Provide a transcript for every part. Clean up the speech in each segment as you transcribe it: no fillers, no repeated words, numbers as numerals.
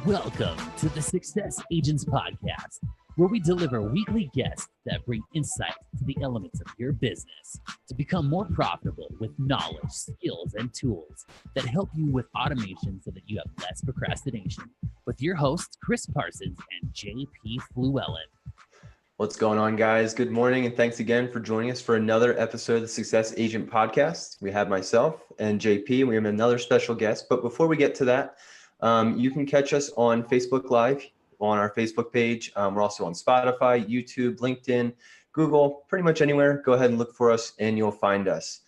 Welcome to the Success Agents Podcast, where we deliver weekly guests that bring insight to the elements of your business to become more profitable with knowledge, skills, and tools that help you with automation so that you have less procrastination. With your hosts, Chris Parsons and JP Fluellen. What's going on, guys? Good morning, and thanks again for joining us for another episode of the Success Agent Podcast. We have myself and JP, and we have another special guest. But before we get to that, you can catch us on Facebook Live on our Facebook page. We're also on Spotify, YouTube, LinkedIn, Google, pretty much anywhere. Go ahead and look for us and you'll find us.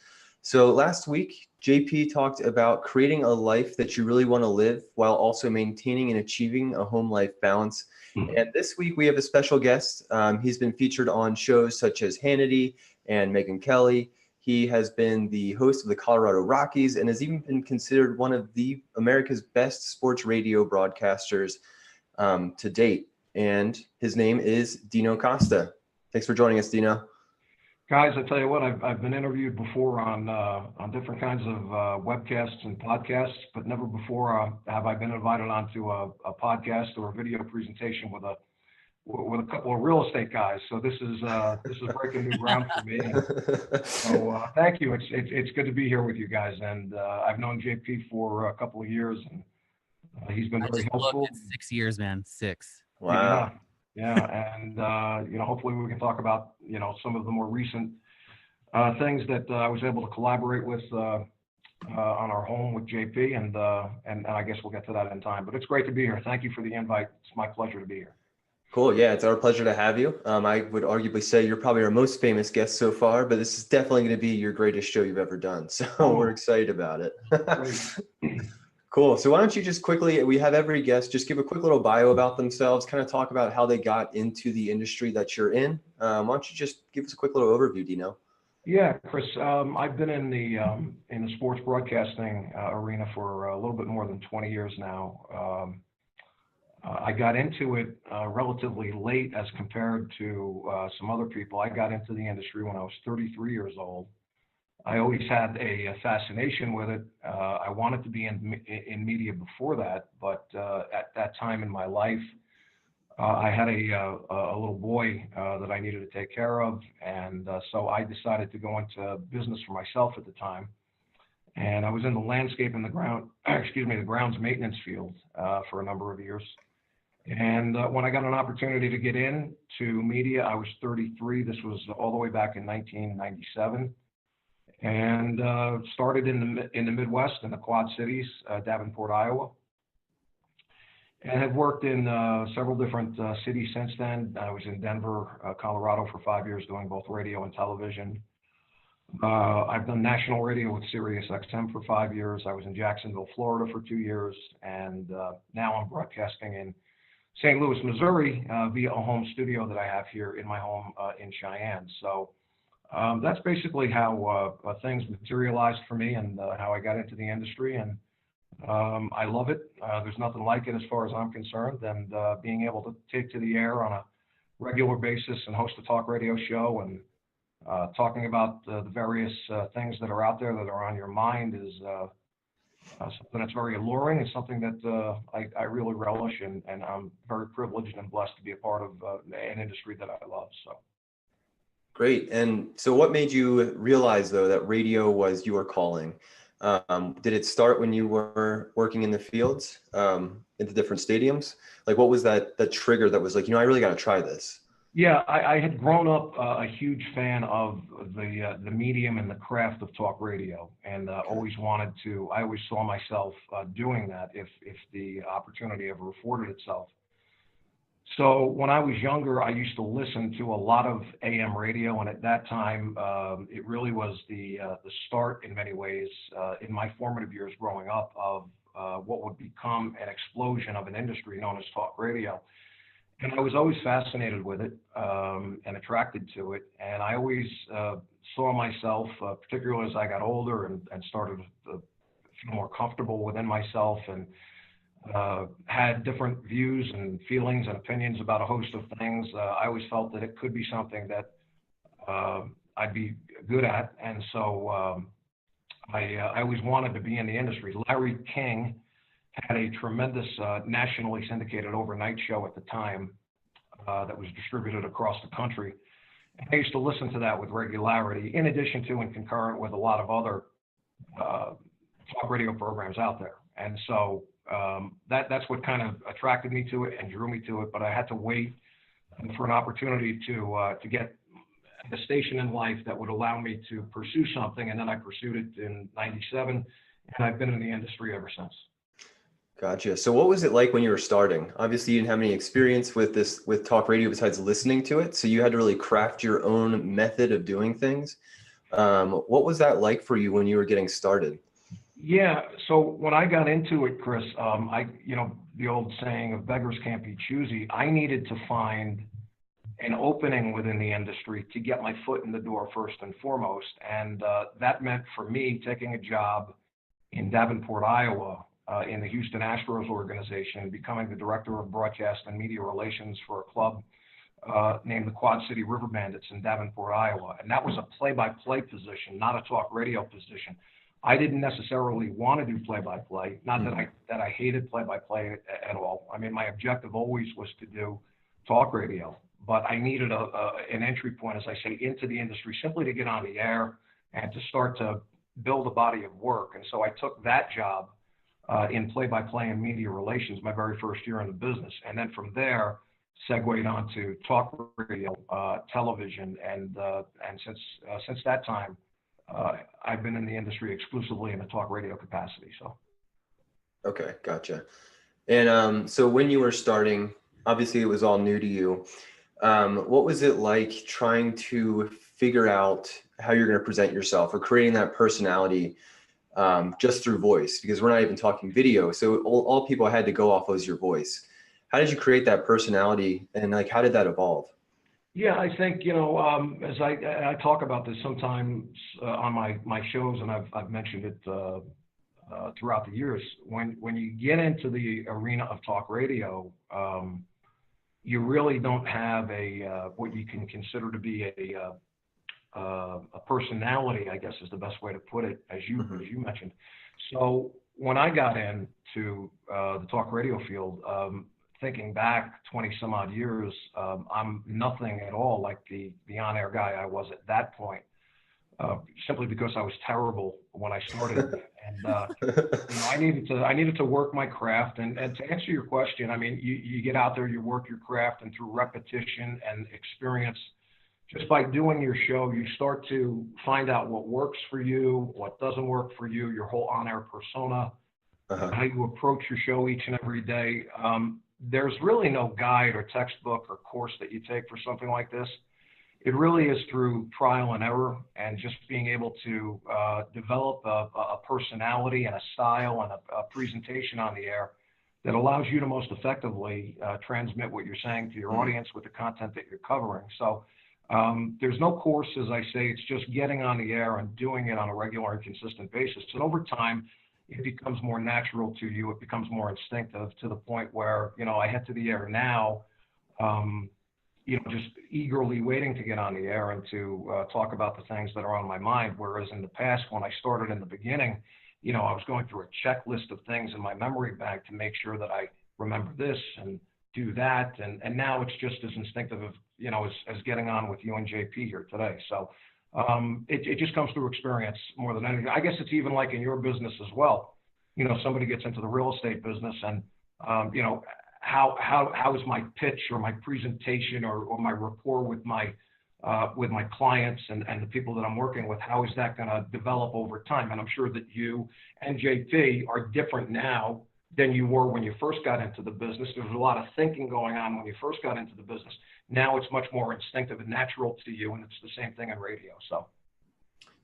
So last week, JP talked about creating a life that you really want to live while also maintaining and achieving a home life balance. And this week we have a special guest. He's been featured on shows such as Hannity and Megyn Kelly. He has been the host of the Colorado Rockies and has even been considered one of the America's best sports radio broadcasters to date. And his name is Dino Costa. Thanks for joining us, Dino. Guys, I tell you what, I've been interviewed before on different kinds of webcasts and podcasts, but never before have I been invited onto a podcast or a video presentation with a couple of real estate guys. So this is breaking new ground for me. So thank you. It's good to be here with you guys. And I've known JP for a couple of years, and he's been very helpful. 6 years, man. 6. Wow. Yeah. And hopefully we can talk about some of the more recent things that I was able to collaborate with on our home with JP, and I guess we'll get to that in time. But it's great to be here. Thank you for the invite. It's my pleasure to be here. Cool. Yeah, it's our pleasure to have you. I would arguably say you're probably our most famous guest so far, but this is definitely going to be your greatest show you've ever done. So we're excited about it. Cool. So why don't you just quickly, we have every guest just give a quick little bio about themselves, kind of talk about how they got into the industry that you're in. Why don't you just give us a quick little overview, Dino? Yeah, Chris, I've been in the sports broadcasting arena for a little bit more than 20 years now. I got into it relatively late as compared to some other people. I got into the industry when I was 33 years old. I always had a fascination with it. I wanted to be in media before that, but at that time in my life, I had a little boy that I needed to take care of, and so I decided to go into business for myself at the time. And I was in the landscape and the grounds maintenance field for a number of years. And when I got an opportunity to get into media, I was 33. This was all the way back in 1997, and started in the Midwest, in the Quad Cities, Davenport, Iowa, and have worked in several different cities since then. I was in Denver, Colorado for 5 years doing both radio and television. I've done national radio with Sirius XM for 5 years. I was in Jacksonville, Florida for 2 years, and now I'm broadcasting in St. Louis, Missouri, via a home studio that I have here in my home in Cheyenne. So that's basically how things materialized for me and how I got into the industry. And I love it. There's nothing like it as far as I'm concerned. And being able to take to the air on a regular basis and host a talk radio show and talking about the various things that are out there that are on your mind is something that's very alluring. It's something that I really relish, and I'm very privileged and blessed to be a part of an industry that I love. So. Great. And so what made you realize, though, that radio was your calling? Did it start when you were working in the fields, in the different stadiums? Like, what was that trigger that was like, I really got to try this? Yeah, I had grown up a huge fan of the medium and the craft of talk radio, and I always saw myself doing that if the opportunity ever afforded itself. So when I was younger, I used to listen to a lot of AM radio, and at that time, it really was the start in many ways in my formative years growing up of what would become an explosion of an industry known as talk radio. And I was always fascinated with it and attracted to it. And I always saw myself, particularly as I got older and started to feel more comfortable within myself and had different views and feelings and opinions about a host of things. I always felt that it could be something that I'd be good at. And so I always wanted to be in the industry. Larry King had a tremendous nationally syndicated overnight show at the time that was distributed across the country. And I used to listen to that with regularity, in addition to and concurrent with a lot of other talk radio programs out there. And so that's what kind of attracted me to it and drew me to it. But I had to wait for an opportunity to get a station in life that would allow me to pursue something. And then I pursued it in '97, and I've been in the industry ever since. Gotcha. So what was it like when you were starting? Obviously, you didn't have any experience with talk radio besides listening to it. So you had to really craft your own method of doing things. What was that like for you when you were getting started? Yeah. So when I got into it, Chris, the old saying of beggars can't be choosy. I needed to find an opening within the industry to get my foot in the door first and foremost. And that meant for me taking a job in Davenport, Iowa, in the Houston Astros organization, becoming the director of broadcast and media relations for a club named the Quad City River Bandits in Davenport, Iowa. And that was a play-by-play position, not a talk radio position. I didn't necessarily want to do play-by-play, not that I hated play-by-play at all. I mean, my objective always was to do talk radio, but I needed an entry point, as I say, into the industry simply to get on the air and to start to build a body of work. And so I took that job in play-by-play and media relations my very first year in the business. And then from there, segued on to talk radio, television, and since that time, I've been in the industry exclusively in a talk radio capacity. So. Okay, gotcha. And so when you were starting, obviously it was all new to you. What was it like trying to figure out how you're going to present yourself or creating that personality just through voice? Because we're not even talking video. So all people had to go off was your voice. How did you create that personality, and like, how did that evolve? Yeah, I think, as I talk about this sometimes on my shows, and I've mentioned it throughout the years, when you get into the arena of talk radio, you really don't have what you can consider to be a personality, I guess is the best way to put it, as you mentioned. So when I got into the talk radio field, thinking back 20 some odd years, I'm nothing at all like the on-air guy I was at that point, simply because I was terrible when I started. And I needed to work my craft. And to answer your question, I mean, you get out there, you work your craft, and through repetition and experience, just by doing your show, you start to find out what works for you, what doesn't work for you, your whole on-air persona, how you approach your show each and every day. There's really no guide or textbook or course that you take for something like this. It really is through trial and error and just being able to develop a personality and a style and a presentation on the air that allows you to most effectively transmit what you're saying to your audience with the content that you're covering. So there's no course, as I say. It's just getting on the air and doing it on a regular and consistent basis. And over time, it becomes more natural to you. It becomes more instinctive, to the point where, I head to the air now, just eagerly waiting to get on the air and to talk about the things that are on my mind. Whereas in the past, when I started in the beginning, I was going through a checklist of things in my memory bank to make sure that I remember this and do that. And now it's just as instinctive as getting on with you and JP here today. So it just comes through experience more than anything. I guess it's even like in your business as well. Somebody gets into the real estate business and, how is my pitch or my presentation or my rapport with my clients and the people that I'm working with, how is that going to develop over time? And I'm sure that you and JP are different now than you were when you first got into the business. There was a lot of thinking going on when you first got into the business. Now it's much more instinctive and natural to you, and it's the same thing in radio. So,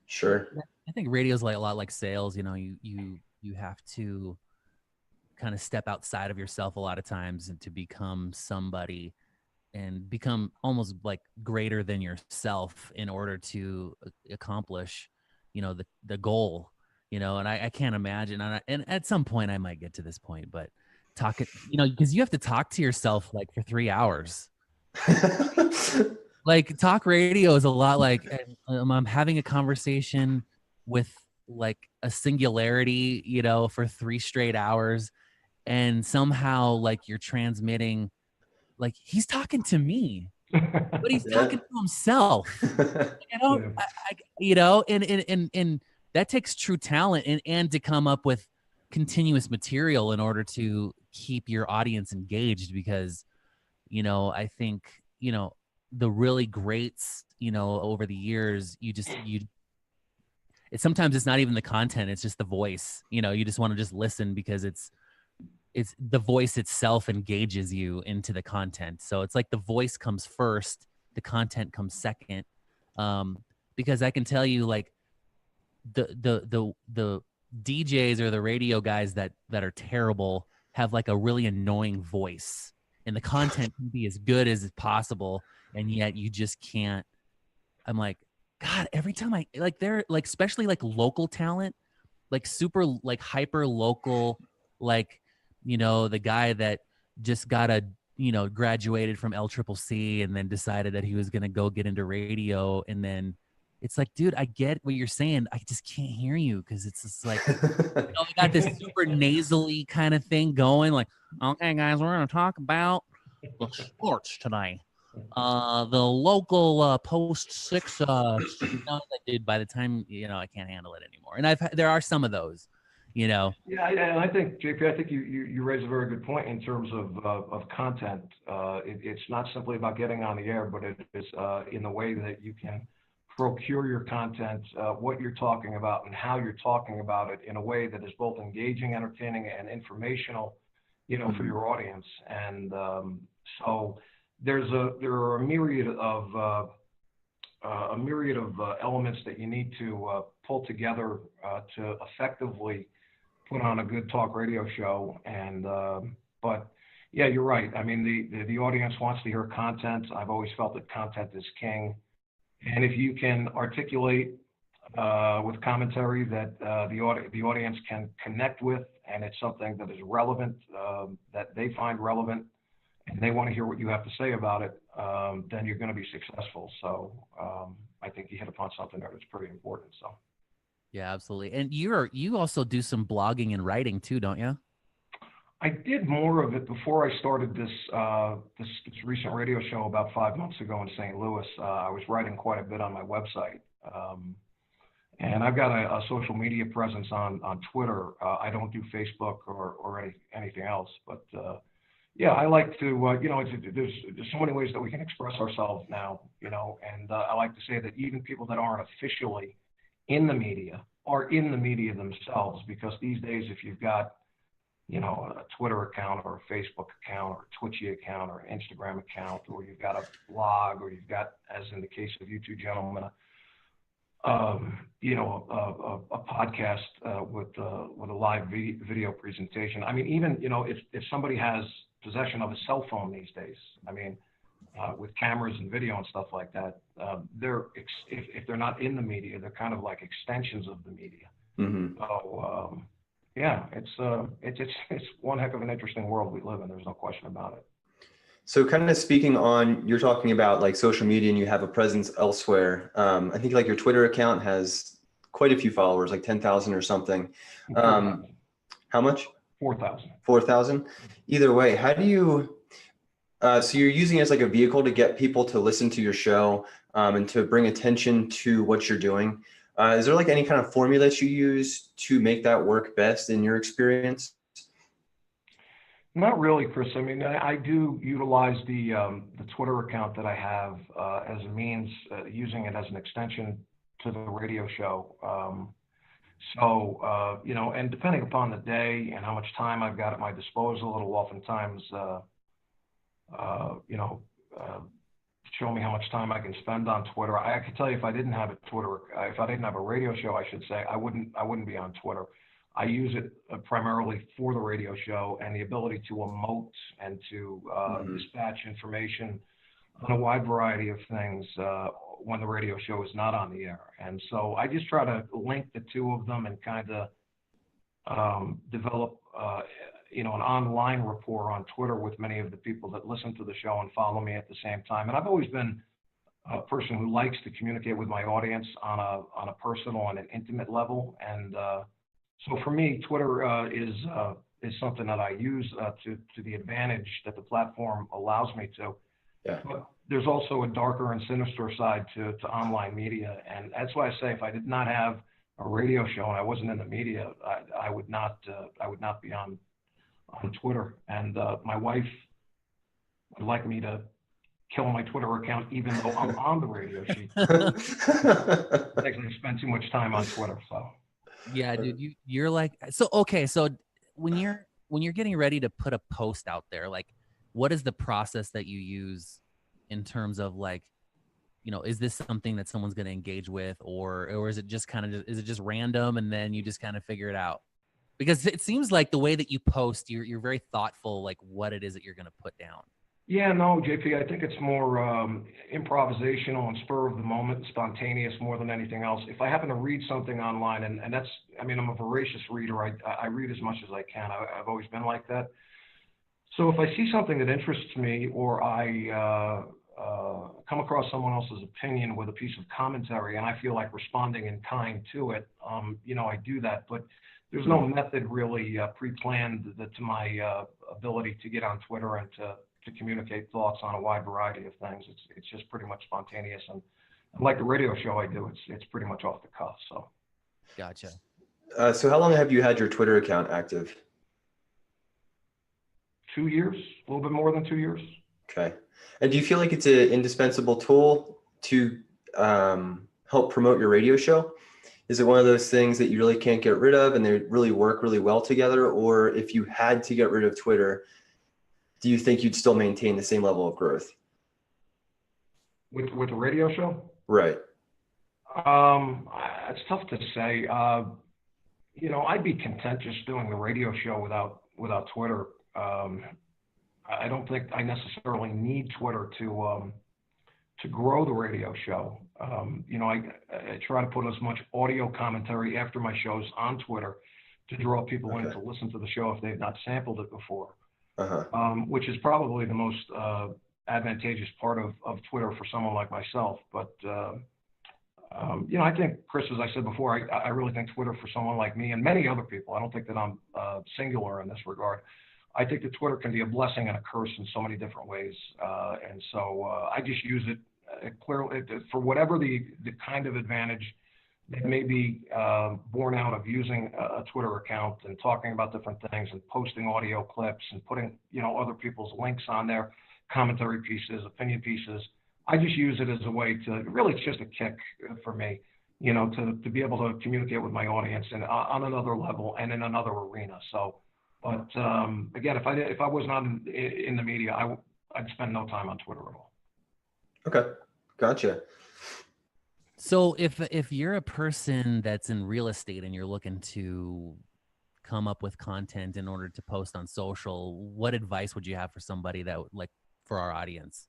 sure. I think radio's like a lot like sales. You have to kind of step outside of yourself a lot of times and to become somebody and become almost like greater than yourself in order to accomplish, the goal. And I can't imagine, and at some point I might get to this point, but because you have to talk to yourself like for 3 hours. Like talk radio is a lot like I'm having a conversation with like a singularity, for 3 straight hours. and somehow like you're transmitting, like he's talking to me, but he's talking to himself. I don't, Yeah. you know, and that takes true talent and to come up with continuous material in order to keep your audience engaged, because, you know, I think, you know, the really greats, you know, over the years, it's sometimes it's not even the content, it's just the voice, you know, you just want to just listen because it's the voice itself engages you into the content. So it's like the voice comes first, the content comes second. Because I can tell you, like, the DJs or the radio guys that are terrible have like a really annoying voice, and the content can be as good as possible, and yet you just can't. I'm like, God, every time I like, they're like, especially like local talent, like super like hyper local, like, you know, the guy that just got a, you know, graduated from LCCC and then decided that he was going to go get into radio. And then it's like, dude, I get what you're saying. I just can't hear you because it's just like, you know, they got this super nasally kind of thing going. Like, okay, guys, we're going to talk about the sports today. The local post 6 you know, like, dude, by the time, you know, I can't handle it anymore. And there are some of those, you know. Yeah, and I think, JP, I think you raise a very good point in terms of content. It's not simply about getting on the air, but it is in the way that you can procure your content, what you're talking about, and how you're talking about it in a way that is both engaging, entertaining, and informational, you know, for your audience. And so there are a myriad of elements that you need to pull together to effectively put on a good talk radio show. And but yeah, you're right. I mean, the audience wants to hear content. I've always felt that content is king, and if you can articulate with commentary that the audience can connect with, and it's something that is relevant, that they find relevant, and they want to hear what you have to say about it, then you're going to be successful. So I think you hit upon something there that's pretty important. So. Yeah, absolutely. And you also do some blogging and writing too, don't you? I did more of it before I started this recent radio show about 5 months ago in St. Louis. I was writing quite a bit on my website, and I've got a social media presence on Twitter. I don't do Facebook or anything else, but yeah, I like to you know, there's so many ways that we can express ourselves now, you know, and I like to say that even people that aren't officially in the media are in the media themselves, because these days, if you've got, you know, a Twitter account or a Facebook account or a Twitchy account or an Instagram account, or you've got a blog, or you've got, as in the case of you two gentlemen, you know, a podcast with a live video presentation. I mean, even, you know, if somebody has possession of a cell phone these days, I mean, with cameras and video and stuff like that, if they're not in the media, they're kind of like extensions of the media. Mm-hmm. So yeah, it's one heck of an interesting world we live in. There's no question about it. So kind of speaking on, you're talking about like social media and you have a presence elsewhere. I think like your Twitter account has quite a few followers, like 10,000 or something. 4,000. How much? 4,000. 4,000. Either way, how do you, so you're using it as like a vehicle to get people to listen to your show and to bring attention to what you're doing. Is there like any kind of formula that you use to make that work best in your experience? Not really, Chris. I mean, I do utilize the Twitter account that I have as a means, using it as an extension to the radio show. So, you know, and depending upon the day and how much time I've got at my disposal, it'll oftentimes, you know, show me how much time I can spend on Twitter. I can tell you, if I didn't have a radio show, I should say, I wouldn't be on Twitter. I use it primarily for the radio show and the ability to emote and to dispatch information on a wide variety of things when the radio show is not on the air. And so I just try to link the two of them and kind of develop, you know, an online rapport on Twitter with many of the people that listen to the show and follow me at the same time. And I've always been a person who likes to communicate with my audience on a personal and an intimate level. And so for me, Twitter is is something that I use to the advantage that the platform allows me to. Yeah. But there's also a darker and sinister side to online media. And that's why I say if I did not have a radio show and I wasn't in the media, I would not be on Twitter. And my wife would like me to kill my Twitter account even though I'm on the radio. She makes me spend too much time on Twitter. So Yeah, dude, you're like, so okay, so when you're getting ready to put a post out there, like what is the process that you use in terms of like, you know, is this something that someone's going to engage with, or is it just kind of, is it just random and then you just kind of figure it out? Because it seems like the way that you post, you're very thoughtful, like what it is that you're going to put down. yeah, no, JP, I think it's more improvisational and spur of the moment, spontaneous more than anything else. If I happen to read something online, and that's, I mean, I'm a voracious reader. I read as much as I can. I've always been like that. So if I see something that interests me, or I come across someone else's opinion with a piece of commentary, and I feel like responding in kind to it, you know, I do that. But there's no method really pre-planned to my ability to get on Twitter and to communicate thoughts on a wide variety of things. It's just pretty much spontaneous, and like the radio show I do, it's pretty much off the cuff. So. Gotcha. So how long have you had your Twitter account active? 2 years, a little bit more than 2 years. Okay. And do you feel like it's an indispensable tool to help promote your radio show? Is it one of those things that you really can't get rid of and they really work really well together? Or if you had to get rid of Twitter, do you think you'd still maintain the same level of growth? With the radio show? Right. It's tough to say. You know, I'd be content just doing the radio show without Twitter. I don't think I necessarily need Twitter to grow the radio show. You know, I try to put as much audio commentary after my shows on Twitter to draw people in to listen to the show if they've not sampled it before. Which is probably the most advantageous part of Twitter for someone like myself. But, you know, I think, Chris, as I said before, I really think Twitter for someone like me and many other people, I don't think that I'm singular in this regard. I think that Twitter can be a blessing and a curse in so many different ways. And so I just use it clearly for whatever the kind of advantage that may be born out of using a Twitter account and talking about different things and posting audio clips and putting, you know, other people's links on there, commentary pieces, opinion pieces. I just use it as a way to, really, it's just a kick for me, you know, to be able to communicate with my audience and on another level and in another arena. So, but again, if I was not in the media, I'd spend no time on Twitter at all. Okay, gotcha. So if you're a person that's in real estate and you're looking to come up with content in order to post on social, what advice would you have for somebody that would, like, for our audience?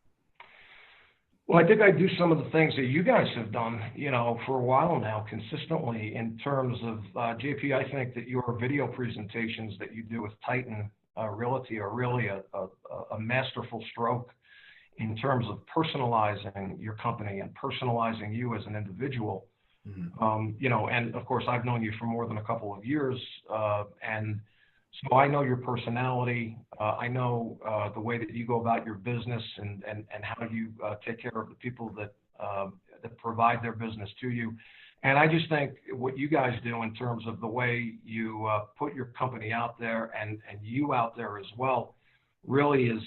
Well, I think I do some of the things that you guys have done, you know, for a while now, consistently, in terms of JP. I think that your video presentations that you do with Titan Realty are really a masterful stroke in terms of personalizing your company and personalizing you as an individual. You know, and of course, I've known you for more than a couple of years, and so I know your personality. I know the way that you go about your business and how you take care of the people that provide their business to you. And I just think what you guys do in terms of the way you put your company out there and you out there as well really is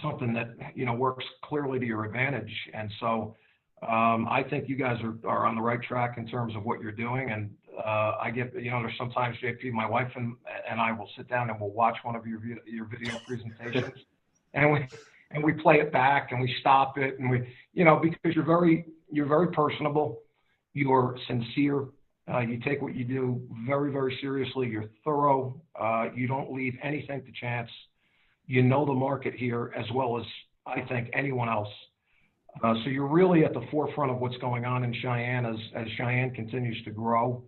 something that, you know, works clearly to your advantage. And so I think you guys are on the right track in terms of what you're doing. And I get, you know, there's sometimes, JP, my wife and I will sit down and we'll watch one of your video presentations and we play it back and we stop it and we, you know, because you're very personable, you're sincere, you take what you do very, very seriously, you're thorough, you don't leave anything to chance. You know the market here as well as I think anyone else. So you're really at the forefront of what's going on in Cheyenne as Cheyenne continues to grow.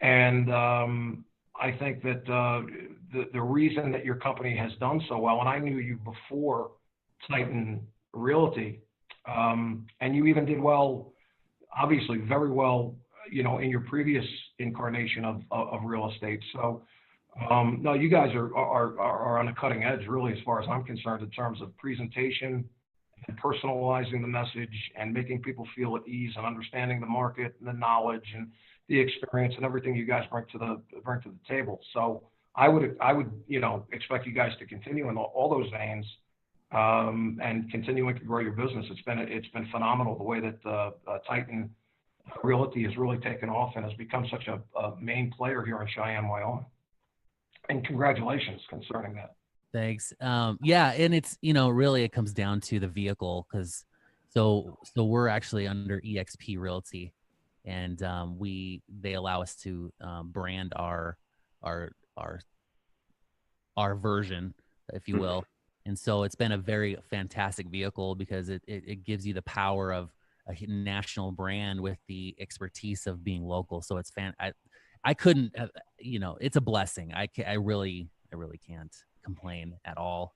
And I think that the reason that your company has done so well, and I knew you before Titan Realty, and you even did well, obviously very well, you know, in your previous incarnation of real estate. So No, you guys are on the cutting edge, really, as far as I'm concerned, in terms of presentation and personalizing the message and making people feel at ease and understanding the market and the knowledge and the experience and everything you guys bring to the table. So I would expect you guys to continue in all those veins, and continuing to grow your business. It's been phenomenal the way that Titan Realty has really taken off and has become such a main player here in Cheyenne, Wyoming. And congratulations concerning that. Thanks. Yeah, and it's, really it comes down to the vehicle, because so we're actually under EXP Realty, and they allow us to brand our version, if you will. And so it's been a very fantastic vehicle because it gives you the power of a national brand with the expertise of being local. So it's I couldn't, it's a blessing. I really can't complain at all.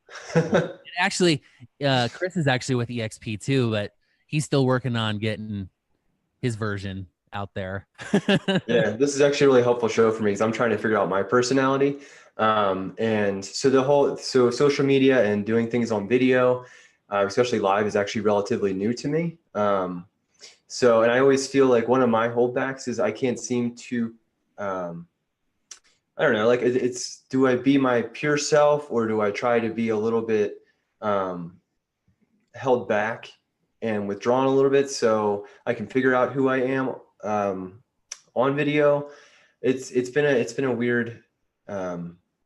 Actually, Chris is actually with EXP too, but he's still working on getting his version out there. Yeah, this is actually a really helpful show for me because I'm trying to figure out my personality. And so social media and doing things on video, especially live, is actually relatively new to me. And I always feel like one of my holdbacks is I can't seem to, I don't know, like do I be my pure self, or do I try to be a little bit held back and withdrawn a little bit so I can figure out who I am on video? It's been a weird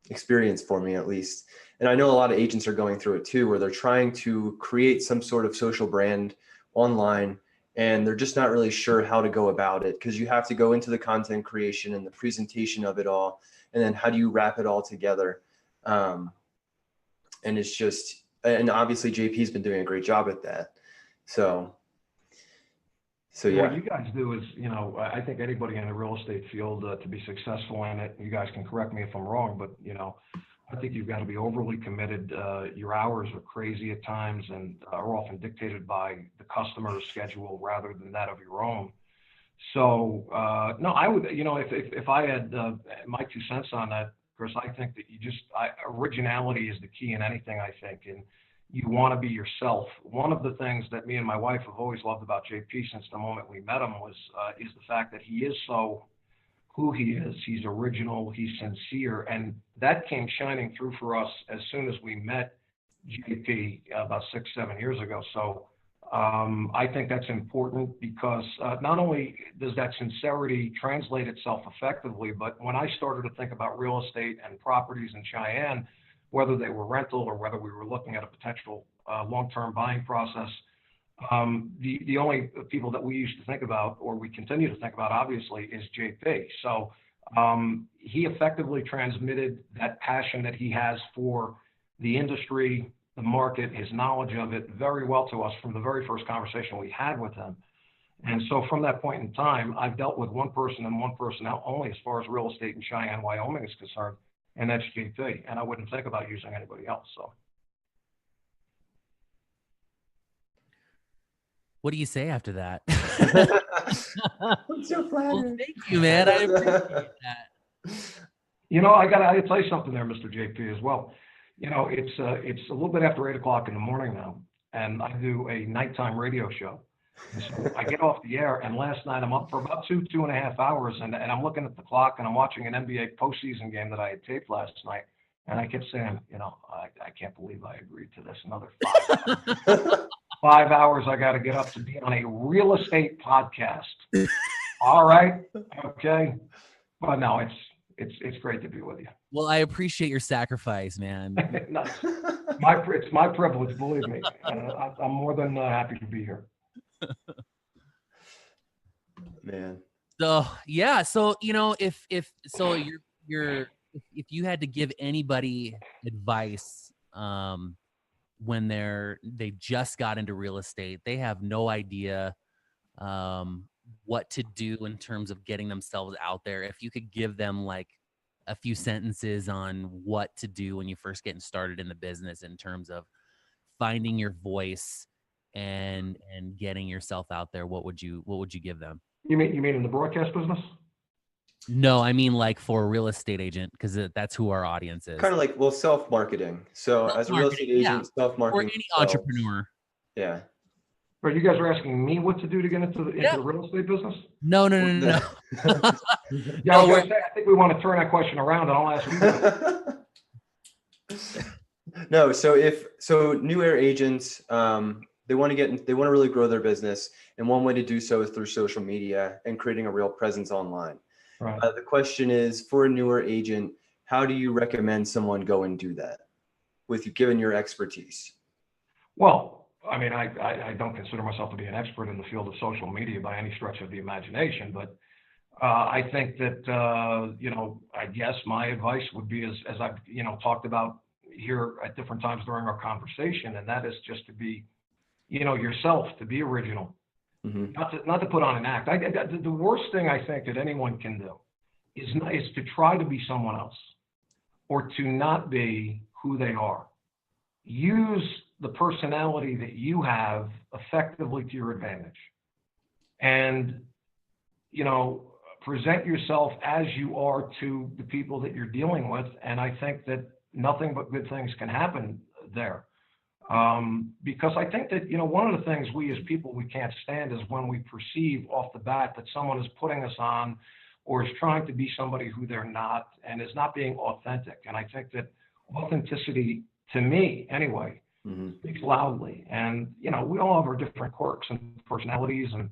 experience for me, at least. And I know a lot of agents are going through it too, where they're trying to create some sort of social brand online, and they're just not really sure how to go about it, because you have to go into the content creation and the presentation of it all, and then how do you wrap it all together? And it's just, and obviously JP's been doing a great job at that. So yeah. What you guys do is, I think anybody in the real estate field, to be successful in it, you guys can correct me if I'm wrong, but I think you've got to be overly committed. Your hours are crazy at times and are often dictated by the customer's schedule rather than that of your own. So no, I would, if I had my 2 cents on that, Chris, I think that originality is the key in anything, I think, and you want to be yourself. One of the things that me and my wife have always loved about JP since the moment we met him is the fact that he is so who he is. He's original, he's sincere, and that came shining through for us as soon as we met JP about 6-7 years ago. So I think that's important because not only does that sincerity translate itself effectively, but when I started to think about real estate and properties in Cheyenne, whether they were rental or whether we were looking at a potential long-term buying process, the only people that we used to think about, or we continue to think about, obviously, is JP. So he effectively transmitted that passion that he has for the industry, the market, his knowledge of it very well to us from the very first conversation we had with him. And so from that point in time, I've dealt with one person and one person only as far as real estate in Cheyenne, Wyoming is concerned, and that's JP. And I wouldn't think about using anybody else. So. What do you say after that? I'm so flattered. Well, thank you, man. I appreciate that. I gotta tell you something there, Mr. JP, as well. It's a little bit after 8 o'clock in the morning now, and I do a nighttime radio show. And so I get off the air, and last night I'm up for about 2.5 hours, and I'm looking at the clock, and I'm watching an NBA postseason game that I had taped last night, and I kept saying, I can't believe I agreed to this. Another 5 hours. 5 hours I got to get up to be on a real estate podcast. All right, okay, but no, it's great to be with you. Well, I appreciate your sacrifice, man. It's my privilege, believe me. I'm more than happy to be here. Man. So yeah, so if you had to give anybody advice, when they just got into real estate, they have no idea what to do in terms of getting themselves out there. If you could give them like a few sentences on what to do when you first getting started in the business in terms of finding your voice and getting yourself out there, what would you give them? You mean in the broadcast business? No, I mean like for a real estate agent, because that's who our audience is. Kind of like, well, self-marketing. So as a real estate Self-marketing, yeah. agent, Or self-marketing any themselves. entrepreneur. Yeah. But you guys are asking me what to do to get into the Yeah. real estate business? No. No. Yeah, I was No, gonna say, I think we want to turn that question around, and I'll ask you guys. No, so new air agents, they want to really grow their business, and one way to do so is through social media and creating a real presence online. Right. The question is, for a newer agent, how do you recommend someone go and do that given your expertise? Well, I mean, I don't consider myself to be an expert in the field of social media by any stretch of the imagination, but I think that, I guess my advice would be, as I've, talked about here at different times during our conversation, and that is just to be, yourself, to be original, Mm-hmm. not to put on an act. The worst thing I think that anyone can do is to try to be someone else or to not be who they are. Use the personality that you have effectively to your advantage, and present yourself as you are to the people that you're dealing with. And I think that nothing but good things can happen there. Because I think that, one of the things we as people, we can't stand is when we perceive off the bat that someone is putting us on or is trying to be somebody who they're not and is not being authentic. And I think that authenticity, to me anyway, Mm-hmm. speaks loudly. And, we all have our different quirks and personalities and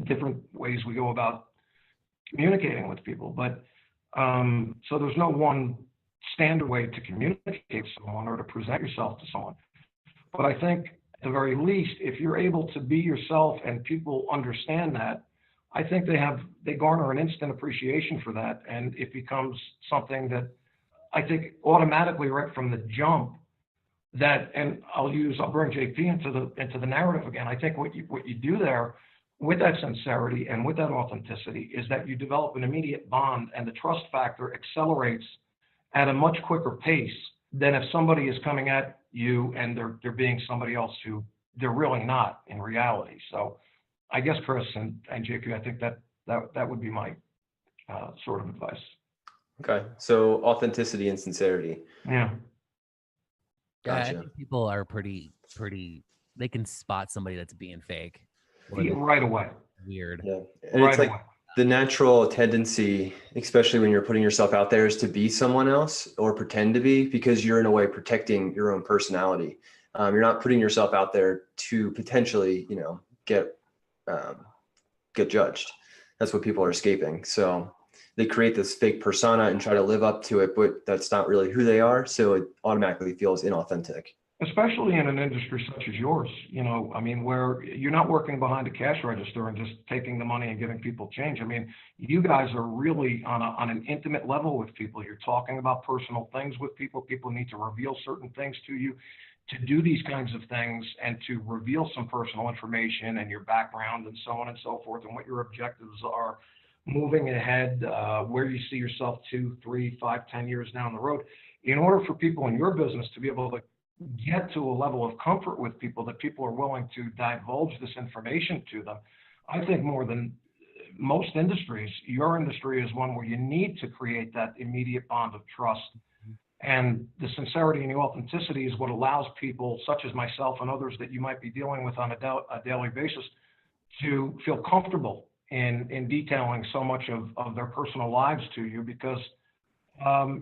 different ways we go about communicating with people. But so there's no one standard way to communicate to someone or to present yourself to someone. But I think at the very least, if you're able to be yourself and people understand that, I think they garner an instant appreciation for that. And it becomes something that I think automatically right from the jump that, and I'll bring JP into the narrative again. I think what you do there with that sincerity and with that authenticity is that you develop an immediate bond, and the trust factor accelerates at a much quicker pace than if somebody is coming at you and they're being somebody else who they're really not in reality. So I guess Chris and JP, I think that would be my sort of advice. Okay. So authenticity and sincerity. Yeah. Yeah, Gotcha. I think people are pretty. They can spot somebody that's being fake. Right away. Weird. Yeah. And Right it's like away. the natural tendency, especially when you're putting yourself out there, is to be someone else or pretend to be, because you're in a way protecting your own personality. You're not putting yourself out there to potentially, get judged. That's what people are escaping. So they create this fake persona and try to live up to it, but that's not really who they are. So it automatically feels inauthentic. Especially in an industry such as yours, where you're not working behind a cash register and just taking the money and giving people change. I mean, you guys are really on an intimate level with people. You're talking about personal things with people. People need to reveal certain things to you. To do these kinds of things and to reveal some personal information and your background and so on and so forth, and what your objectives are moving ahead, where you see yourself 2, 3, 5, 10 years down the road. In order for people in your business to be able to get to a level of comfort with people, that people are willing to divulge this information to them, I think more than most industries, your industry is one where you need to create that immediate bond of trust. And the sincerity and the authenticity is what allows people such as myself and others that you might be dealing with on a daily basis to feel comfortable in detailing so much of their personal lives to you, because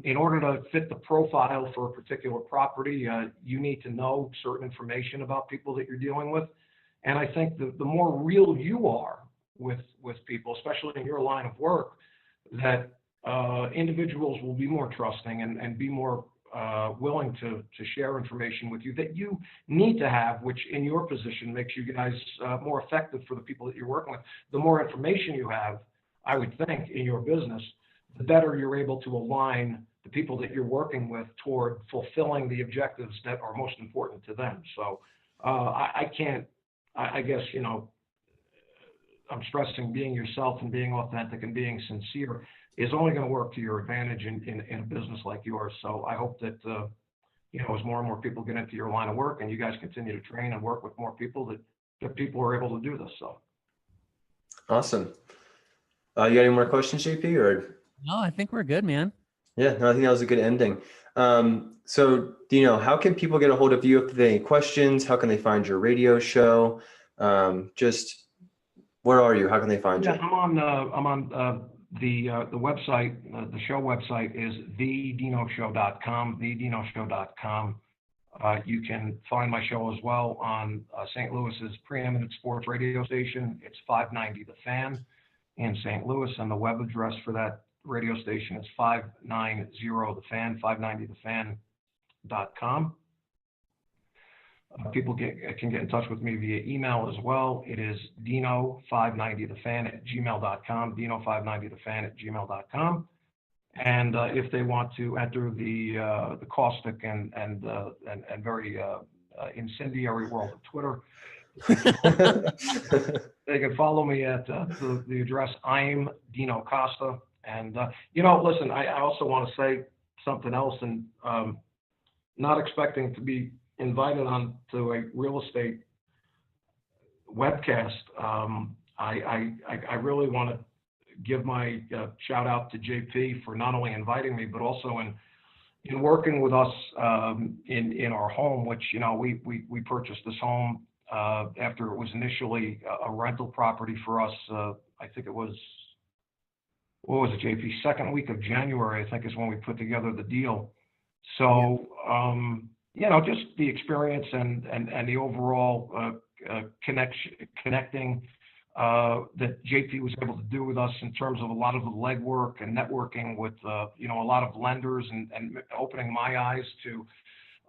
in order to fit the profile for a particular property, you need to know certain information about people that you're dealing with. And I think the more real you are with people, especially in your line of work, that individuals will be more trusting and be more willing to share information with you that you need to have, which in your position makes you guys more effective for the people that you're working with. The more information you have, I would think, in your business, the better you're able to align the people that you're working with toward fulfilling the objectives that are most important to them. So I guess, I'm stressing being yourself and being authentic and being sincere is only going to work to your advantage in a business like yours. So I hope that, as more and more people get into your line of work and you guys continue to train and work with more people, that people are able to do this. So. Awesome. You got any more questions, JP, or? No, I think we're good, man. Yeah, no, I think that was a good ending. So Dino, how can people get a hold of you if they have any questions? How can they find your radio show? Just where are you? How can they find Yeah, you? I'm on the website. The show website is thedinoshow.com. Thedinoshow.com. You can find my show as well on St. Louis's preeminent sports radio station. It's 590 The Fan in St. Louis, and the web address for that radio station is 590 The Fan, 590thefan.com. People can get in touch with me via email as well. It is dino590thefan@gmail.com, dino590thefan@gmail.com. And if they want to enter the caustic and very incendiary world of Twitter, they can follow me at the address I'm Dino Costa. And listen, I also want to say something else, and not expecting to be invited on to a real estate webcast. I really want to give my shout out to JP for not only inviting me, but also in working with us in our home, which we purchased this home after it was initially a rental property for us. I think it was, what was it, JP? Second week of January, I think, is when we put together the deal. So just the experience and the overall connecting that JP was able to do with us in terms of a lot of the legwork and networking with a lot of lenders and opening my eyes to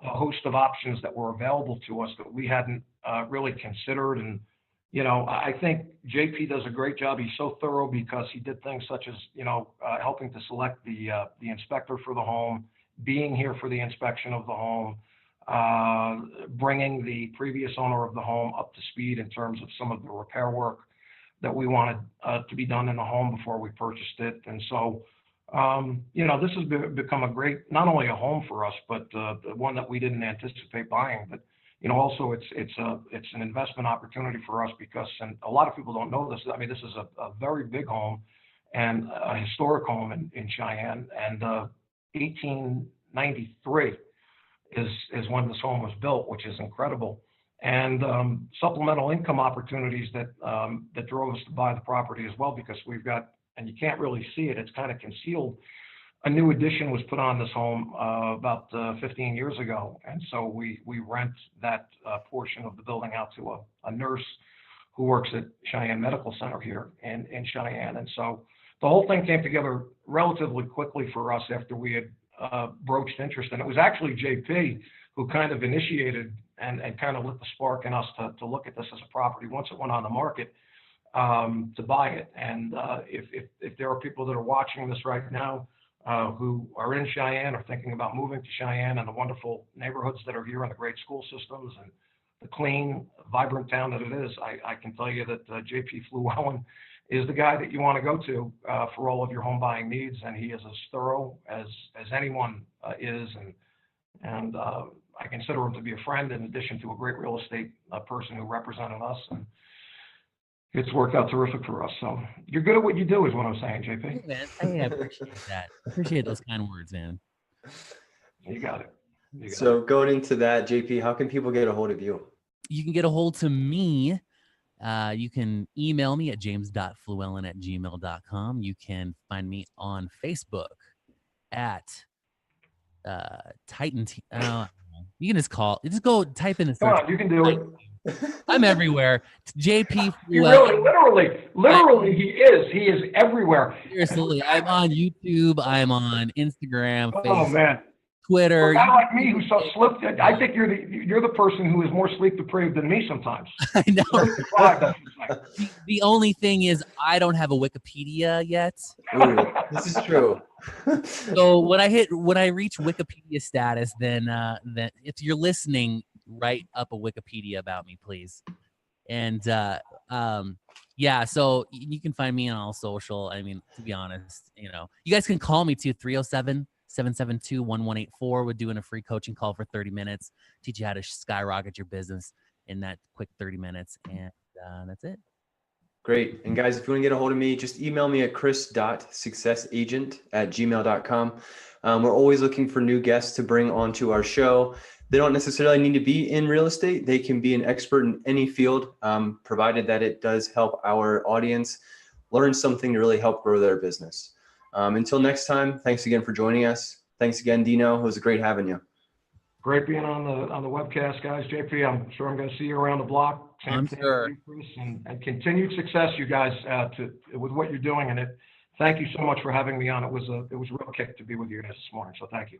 a host of options that were available to us that we hadn't really considered. And I think JP does a great job. He's so thorough because he did things such as helping to select the inspector for the home, being here for the inspection of the home, bringing the previous owner of the home up to speed in terms of some of the repair work that we wanted to be done in the home before we purchased it. And so, this has become a great, not only a home for us, but one that we didn't anticipate buying. But also it's an investment opportunity for us because, and a lot of people don't know this. I mean, this is a very big home and a historic home in Cheyenne, and 1893 is when this home was built, which is incredible. And supplemental income opportunities that drove us to buy the property as well, because we've got, and you can't really see it, it's kind of concealed. A new addition was put on this home about 15 years ago, and so we rent that portion of the building out to a nurse who works at Cheyenne Medical Center here in Cheyenne. And so the whole thing came together relatively quickly for us after we had broached interest. And it was actually JP who kind of initiated and kind of lit the spark in us to look at this as a property once it went on the market, to buy it. And if there are people that are watching this right now who are in Cheyenne or thinking about moving to Cheyenne and the wonderful neighborhoods that are here and the great school systems and the clean, vibrant town that it is, I can tell you that JP Fluellen is the guy that you want to go to for all of your home buying needs, and he is as thorough as anyone is, and I consider him to be a friend in addition to a great real estate person who represented us, and it's worked out terrific for us. So you're good at what you do, is what I'm saying, JP. Hey, man. Hey, I appreciate that. Appreciate those kind words, man. You got it. So going into that, JP, how can people get a hold of you? You can get a hold to me. You can email me at james.fluellen@gmail.com. You can find me on Facebook at Titan. You can just go type in the search. Come on, you can do it. I'm everywhere. JP You Fluellen. literally, he is everywhere. Seriously, I'm on YouTube. I'm on Instagram, Facebook, man. Twitter. For a guy like me who's so sleep, I think you're the person who is more sleep deprived than me sometimes. I know. The only thing is I don't have a Wikipedia yet. Ooh, this is true. So when I reach Wikipedia status, then if you're listening, write up a Wikipedia about me, please. And yeah, so you can find me on all social. I mean, to be honest, you guys can call me too, 307-772-1184. We're doing a free coaching call for 30 minutes, teach you how to skyrocket your business in that quick 30 minutes. And that's it. Great. And guys, if you want to get a hold of me, just email me at chris.successagent@gmail.com. We're always looking for new guests to bring onto our show. They don't necessarily need to be in real estate. They can be an expert in any field, provided that it does help our audience learn something to really help grow their business. Until next time, thanks again for joining us. Thanks again, Dino. It was great having you. Great being on the webcast, guys. JP, I'm sure I'm going to see you around the block. I'm sure. And continued success, you guys, with what you're doing. And thank you so much for having me on. It was a real kick to be with you guys this morning. So thank you.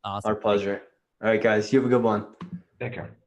Awesome. Our pleasure. All right, guys. You have a good one. Take care.